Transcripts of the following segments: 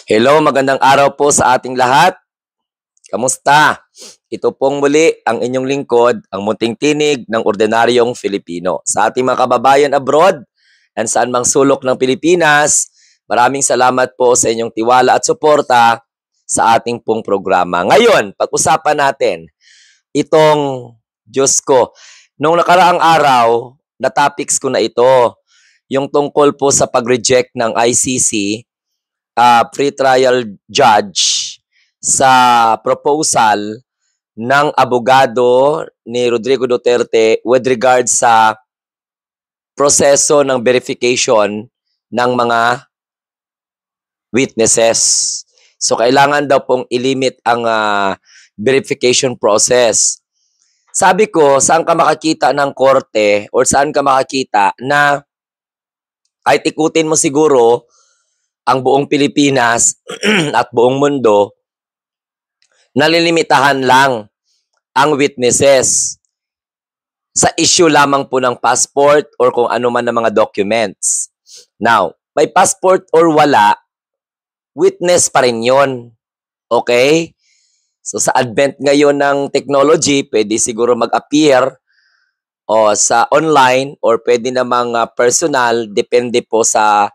Hello, magandang araw po sa ating lahat. Kamusta? Ito pong muli ang inyong lingkod, ang munting tinig ng ordinaryong Filipino. Sa ating mga kababayan abroad and saan mang sulok ng Pilipinas, maraming salamat po sa inyong tiwala at suporta sa ating pong programa. Ngayon, pag-usapan natin itong, Diyos ko, nung nakaraang araw, na topics ko na ito, yung tungkol po sa pag-reject ng ICC pre-trial judge sa proposal ng abogado ni Rodrigo Duterte with regard sa proseso ng verification ng mga witnesses. So, kailangan daw pong ilimit ang verification process. Sabi ko, saan ka makakita ng korte or saan ka makakita na kahit ikutin mo siguro ang buong Pilipinas at buong mundo, nalilimitahan lang ang witnesses sa issue lamang po ng passport or kung ano man ng mga documents. Now, may passport or wala, witness pa rin yun. Okay? So, sa advent ngayon ng technology, pwede siguro mag-appear o sa online or pwede namang personal, depende po sa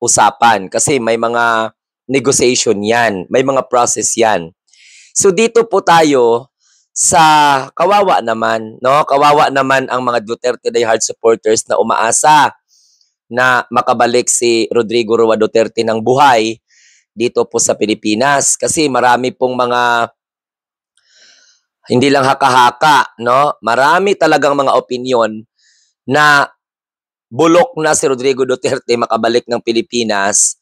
usapan. Kasi may mga negotiation yan, may mga process yan. So dito po tayo sa kawawa naman, no? Kawawa naman ang mga Duterte diehard supporters na umaasa na makabalik si Rodrigo Roa Duterte ng buhay dito po sa Pilipinas. Kasi marami pong mga hindi lang haka-haka, no? Marami talagang mga opinion na bulok na si Rodrigo Duterte makabalik ng Pilipinas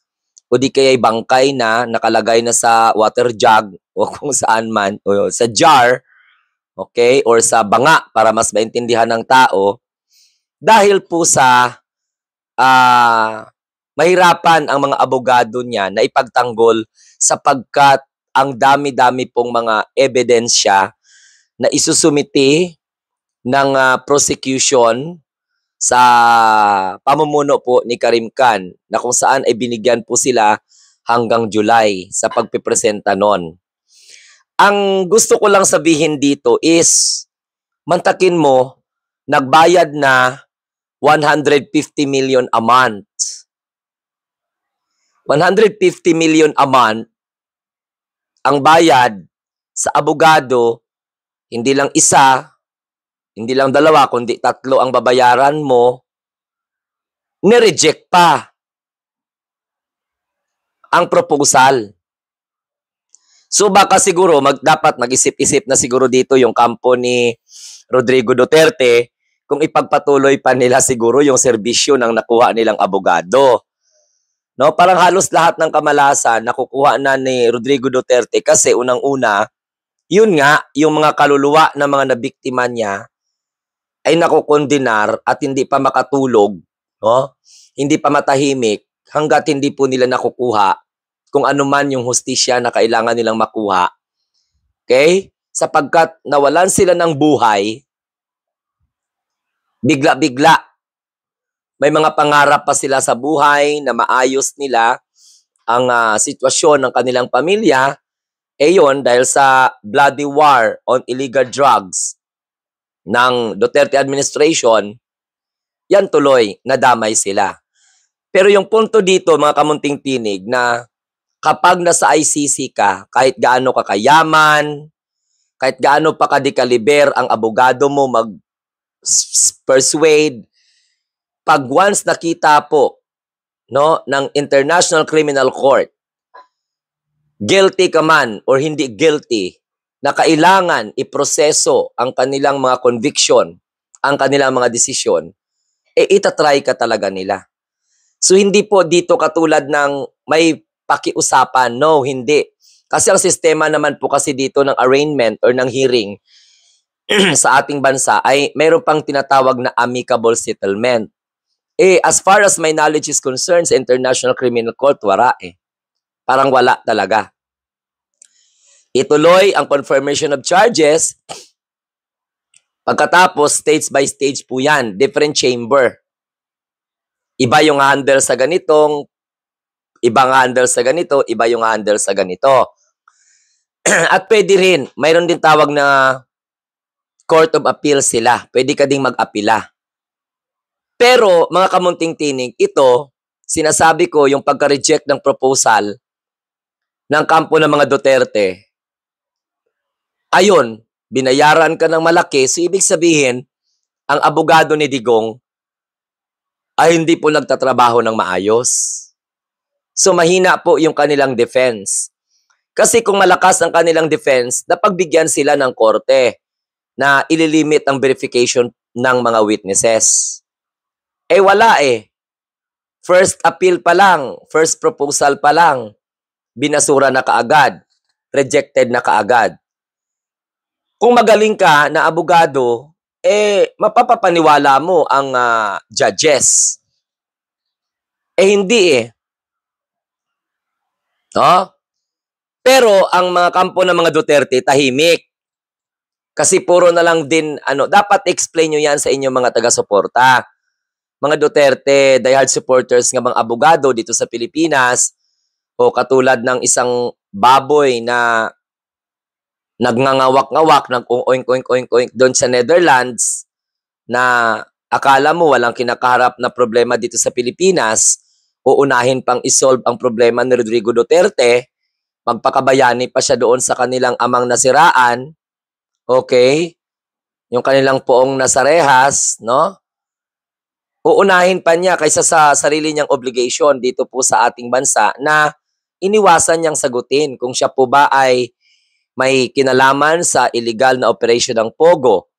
o di kaya'y bangkay na, nakalagay na sa water jug o kung saan man, o sa jar, okay, or sa banga para mas maintindihan ng tao dahil po sa mahirapan ang mga abogado niya na ipagtanggol sapagkat ang dami-dami pong mga ebidensya na isusumiti ng prosecution sa pamumuno po ni Karim Khan na kung saan ay binigyan po sila hanggang July sa pagpipresenta nun. Ang gusto ko lang sabihin dito is, mantakin mo, nagbayad na 150 million a month. 150 million a month, ang bayad sa abogado, hindi lang isa, hindi lang dalawa, kundi 3 ang babayaran mo, nireject pa ang proposal. So baka siguro dapat mag-isip-isip na siguro dito yung kampo ni Rodrigo Duterte kung ipagpatuloy pa nila siguro yung serbisyo ng nakuha nilang abogado. No, parang halos lahat ng kamalasan nakukuha na ni Rodrigo Duterte kasi unang-una, yun nga, yung mga kaluluwa ng mga nabiktima niya ay nakukondenar at hindi pa makatulog, no? Hindi pa matahimik hanggat hindi po nila nakukuha kung ano man yung hustisya na kailangan nilang makuha. Okay? Sapagkat nawalan sila ng buhay, bigla-bigla. May mga pangarap pa sila sa buhay na maayos nila ang sitwasyon ng kanilang pamilya. Yon dahil sa bloody war on illegal drugs ng Duterte administration, yan tuloy, nadamay sila. Pero yung punto dito, mga kamunting tinig, na kapag nasa ICC ka, kahit gaano ka kayaman, kahit gaano pa kadikaliber ang abogado mo mag-persuade, pag once nakita po, no, ng International Criminal Court, guilty ka man or hindi guilty, na kailangan iproseso ang kanilang mga conviction, ang kanilang mga desisyon, itatry ka talaga nila. So, hindi po dito katulad ng may pakiusapan. No, hindi. Kasi ang sistema naman po kasi dito ng arraignment or ng hearing sa ating bansa ay mayroon pang tinatawag na amicable settlement. As far as my knowledge is concerned, sa International Criminal Court, wala Parang wala talaga. Ituloy ang confirmation of charges. Pagkatapos, stage by stage po yan. Different chamber. Iba yung handle sa ganitong Ibang handle sa ganito, iba yung handle sa ganito. At pwede rin, mayroon din tawag na Court of Appeal sila. Pwede ka ding mag-apila. Pero, mga kamunting tinig, ito, sinasabi ko, yung pagka-reject ng proposal ng kampo ng mga Duterte, ayun, binayaran ka ng malaki, so ibig sabihin, ang abogado ni Digong ay hindi po nagtatrabaho ng maayos. So mahina po yung kanilang defense. Kasi kung malakas ang kanilang defense, napagbigyan sila ng korte na ililimit ang verification ng mga witnesses. Eh wala eh. First appeal pa lang, first proposal pa lang, binasura na kaagad, rejected na kaagad. Kung magaling ka na abogado, eh mapapapaniwala mo ang judges. Eh hindi eh. No? Pero ang mga kampo ng mga Duterte tahimik. Kasi puro na lang din dapat explain nyo yan sa inyong mga taga-suporta. Mga Duterte, diehard supporters ng mga abogado dito sa Pilipinas, o katulad ng isang baboy na nagnangawak-ngawak, nag-oink-oink-oink doon sa Netherlands, na akala mo walang kinakaharap na problema dito sa Pilipinas, uunahin pang isolve ang problema ni Rodrigo Duterte, magpakabayani pa siya doon sa kanilang amang nasiraan, okay? Yung kanilang poong nasa rehas, no? Uunahin pa niya kaysa sa sarili niyang obligation dito po sa ating bansa na iniwasan niyang sagutin kung siya po ba ay may kinalaman sa illegal na operation ng Pogo,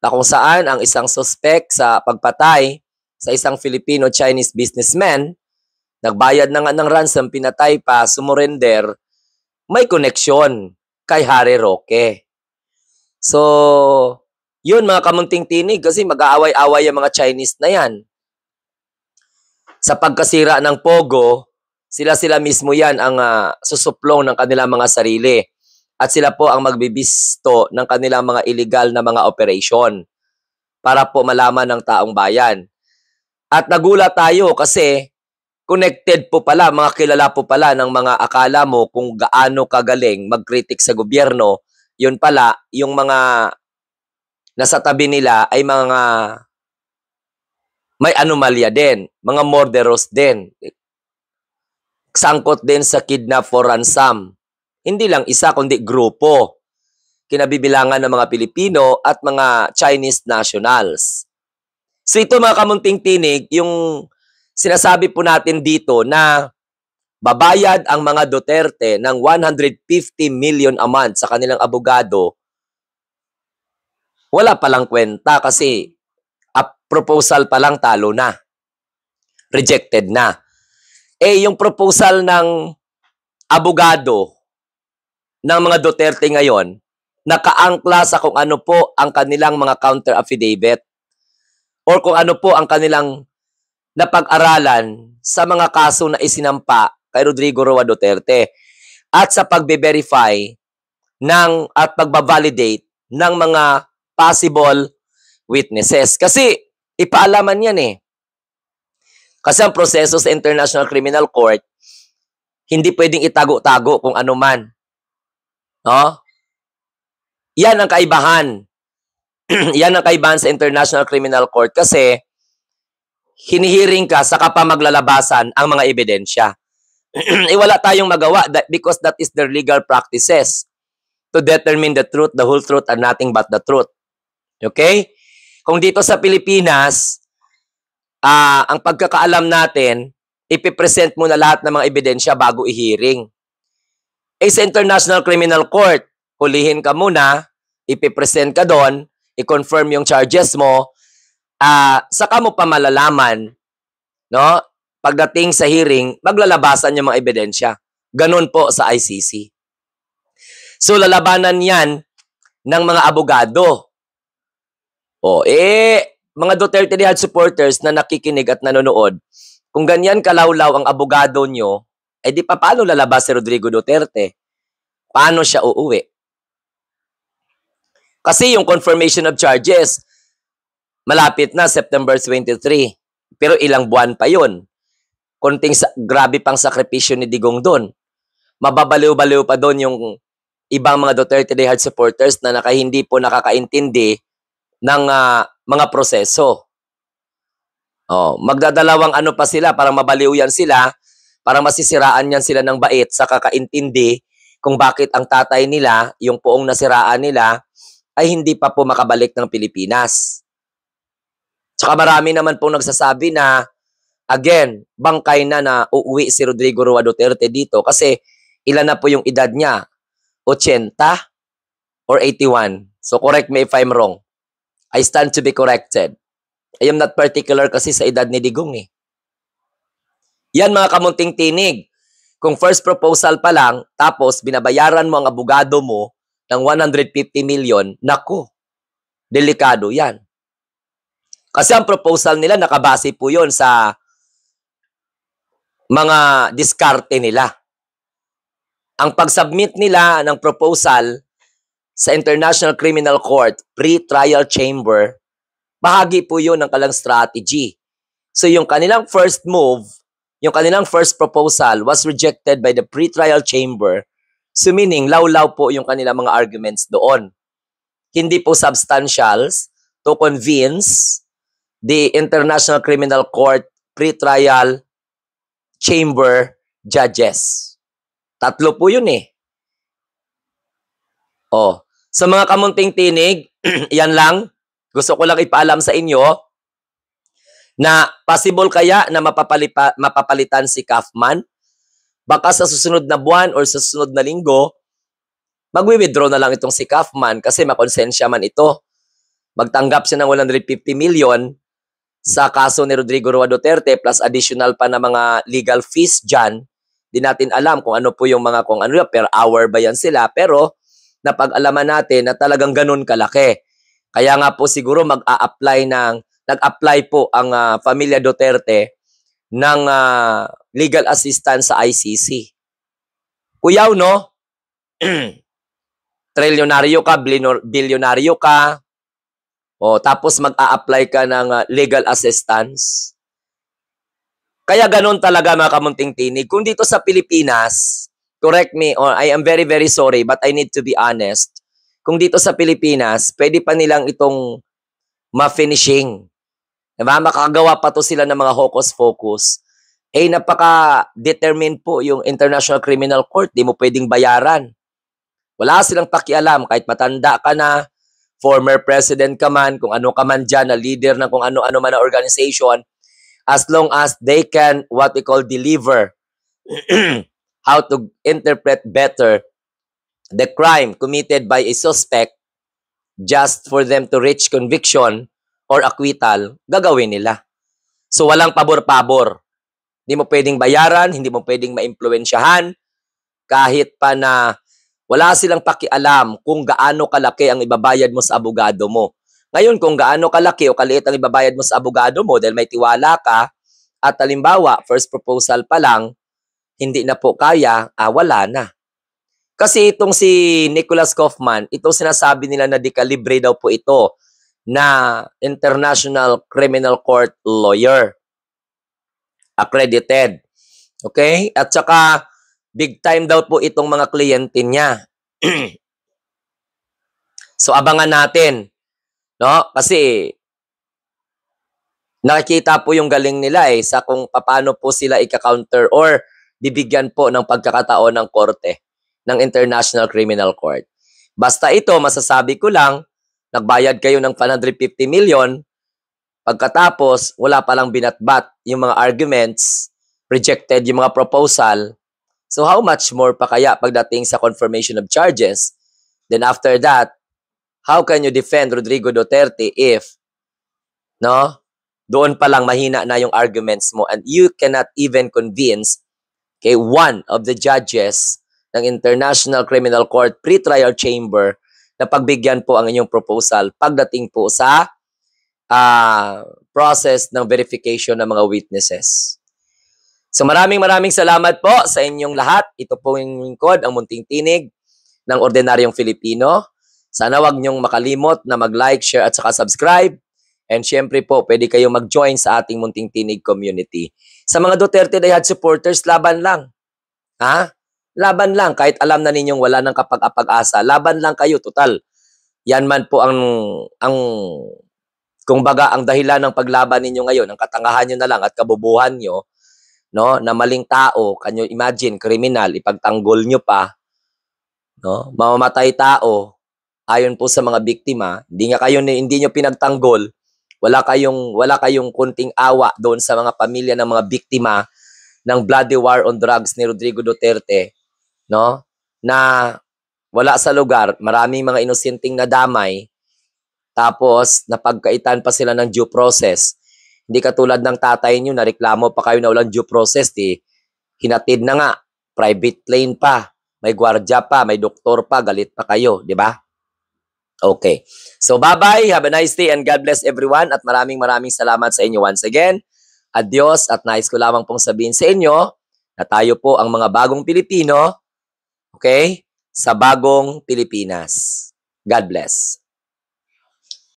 na kung saan ang isang suspect sa pagpatay sa isang Filipino-Chinese businessman, nagbayad na nga ng ransom, pinatay pa, sumurrender, may koneksyon kay Harry Roque. So, yun mga kamunting tinig, kasi mag-aaway-away yung mga Chinese na yan. Sa pagkasira ng Pogo, sila mismo yan ang susuplong ng kanilang mga sarili. At sila po ang magbibisto ng kanilang mga illegal na mga operation para po malaman ng taong bayan. At nagulat tayo kasi connected po pala, mga kilala po pala ng mga akala mo kung gaano kagaling mag-critic sa gobyerno, yun pala, yung mga nasa tabi nila ay mga may anomalya din, mga murderous din. Sangkot din sa kidnap for ransom. Hindi lang isa, kundi grupo. Kinabibilangan ng mga Pilipino at mga Chinese nationals. So ito mga kamunting tinig, yung sinasabi po natin dito na babayad ang mga Duterte ng 150 million a month sa kanilang abogado, wala palang kwenta kasi proposal pa lang talo na. Rejected na. Eh yung proposal ng abogado ng mga Duterte ngayon, nakaangkla sa kung ano po ang kanilang mga counter affidavit or kung ano po ang kanilang napag-aralan sa mga kaso na isinampa kay Rodrigo Roa Duterte at sa pagbe-verify at pagbabalidate ng mga possible witnesses. Kasi ipaalaman yan eh. Kasi ang proseso sa International Criminal Court, hindi pwedeng itago-tago kung ano man. No? Yan ang kaibahan. Yan ang kaibahan sa International Criminal Court kasi hinihiring ka saka pa maglalabasan ang mga ebidensya. Wala tayong magawa because that is their legal practices to determine the truth, the whole truth, and nothing but the truth. Okay? Kung dito sa Pilipinas, ang pagkakaalam natin, ipipresent mo na lahat ng mga ebidensya bago i-hearing. Eh sa International Criminal Court, hulihin ka muna, ipipresent ka doon, i-confirm yung charges mo, saka mo pa malalaman, no? Pagdating sa hearing, maglalabasan yung mga ebidensya. Ganun po sa ICC. So lalabanan yan ng mga abogado. Mga Duterte diehard supporters na nakikinig at nanonood, kung ganyan kalawlaw ang abogado nyo, di pa paano lalabas si Rodrigo Duterte? Paano siya uuwi? Kasi yung confirmation of charges, malapit na September 23. Pero ilang buwan pa yun. grabe pang sakripisyo ni Digong doon. Mababaliw-baliw pa doon yung ibang mga Duterte diehard supporters na hindi po nakakaintindi ng mga proseso. Magdadalawang ano pa sila, parang mabaliw yan sila, parang masisiraan yan sila ng bait sa kakaintindi kung bakit ang tatay nila, yung poong nasiraan nila, ay hindi pa po makabalik ng Pilipinas. Tsaka marami naman pong nagsasabi na, again, bangkay na uuwi si Rodrigo Roa Duterte dito kasi ilan na po yung edad niya? 80 or 81? So correct me if I'm wrong. I stand to be corrected. I am not particular kasi sa edad ni Digong eh. Yan mga kamunting tinig. Kung first proposal pa lang, tapos binabayaran mo ang abogado mo ng 150 million, naku, delikado yan. Kasi ang proposal nila, nakabase po yun sa mga diskarte nila. Ang pag-submit nila ng proposal sa International Criminal Court, pre-trial chamber, bahagi po yun ng kalang strategy. So yung kanilang first move, yung kanilang first proposal was rejected by the pre-trial chamber. So meaning, law-law po yung kanilang mga arguments doon. Hindi po substantials to convince the International Criminal Court pre-trial chamber judges. 3 po yun eh. Sa mga kamunting tinig, yan lang. Gusto ko lang ipaalam sa inyo na possible kaya na mapapalitan si Kaufman. Baka sa susunod na buwan or sa susunod na linggo, magwi-withdraw na lang itong si Kaufman kasi makonsensya man ito. Magtanggap siya ng 150 million sa kaso ni Rodrigo Roa Duterte plus additional pa na mga legal fees dyan. Di natin alam kung ano po yung mga, kung ano per hour ba yan sila. Pero napag-alaman natin na talagang ganun kalaki. Kaya nga po siguro nag-apply po ang Pamilya Duterte ng legal assistance sa ICC. Kuyaw, no? Trilyonaryo ka, bilyonaryo ka, tapos mag-a-apply ka ng legal assistance. Kaya ganun talaga mga kamunting tinig. Kung dito sa Pilipinas, correct me, I am very, very sorry, but I need to be honest. Kung dito sa Pilipinas, pwede pa nilang itong ma-finishing. Diba? Makakagawa pa to sila ng mga hocus-pocus. Napaka-determined po yung International Criminal Court. Di mo pwedeng bayaran. Wala silang pakialam. Kahit matanda ka na, former president ka man, kung ano ka man dyan, na leader ng kung ano-ano man na organization, as long as they can, what we call, deliver how to interpret better the crime committed by a suspect just for them to reach conviction or acquittal, gagawin nila. So walang pabor-pabor. Hindi mo pwedeng bayaran, hindi mo pwedeng maimpluwensyahan, kahit pa na wala silang pakialam kung gaano kalaki ang ibabayad mo sa abogado mo. Ngayon, kung gaano kalaki o kaliit ang ibabayad mo sa abogado mo dahil may tiwala ka at halimbawa, first proposal pa lang, hindi na po kaya, wala na. Kasi itong si Nicholas Kaufman, itong sinasabi nila na dekalibre daw po ito na International Criminal Court lawyer. Accredited. Okay? At saka, big time daw po itong mga kliyente niya. So, abangan natin. No? Kasi, nakikita po yung galing nila sa kung paano po sila ika-counter or bibigyan po ng pagkakataon ng korte ng International Criminal Court. Basta ito, masasabi ko lang, nagbayad kayo ng 150 million, pagkatapos, wala palang binatbat yung mga arguments, rejected yung mga proposal. So how much more pa kaya pagdating sa confirmation of charges? Then after that, how can you defend Rodrigo Duterte if, no, doon pa lang mahina na yung arguments mo and you cannot even convince one of the judges ng International Criminal Court pre-trial chamber na pagbigyan po ang inyong proposal pagdating po sa process ng verification ng mga witnesses. So maraming salamat po sa inyong lahat. Ito po yung lingkod, ang Munting Tinig ng Ordinaryong Filipino. Sana wag niyong makalimot na mag-like, share at saka subscribe. And syempre po, pwede kayong mag-join sa ating Munting Tinig community. Sa mga Duterte Dayad supporters, laban lang. Ha? Laban lang. Kahit alam na ninyong wala nang kapag-asa, laban lang kayo, total. Yan man po ang kung baga, ang dahilan ng paglaban ninyo ngayon, ang katangahan nyo na lang at kabubuhan nyo, no, na maling tao, kanyo imagine, kriminal, ipagtanggol nyo pa, no, mamamatay tao, ayon po sa mga biktima, hindi nyo pinagtanggol, wala kayong kunting awa doon sa mga pamilya ng mga biktima ng bloody war on drugs ni Rodrigo Duterte, no, na wala sa lugar, maraming mga inosenteng nadamay, tapos napagkaitan pa sila ng due process. Hindi katulad ng tatay nyo, nareklamo pa kayo na walang due process, hinatid na nga, private plane pa, may gwardiya pa, may doktor pa, galit pa kayo, di ba? Okay. So bye-bye, have a nice day, and God bless everyone, at maraming salamat sa inyo once again. Adios, at nais ko lamang pong sabihin sa inyo na tayo po ang mga bagong Pilipino, okay, sa bagong Pilipinas. God bless.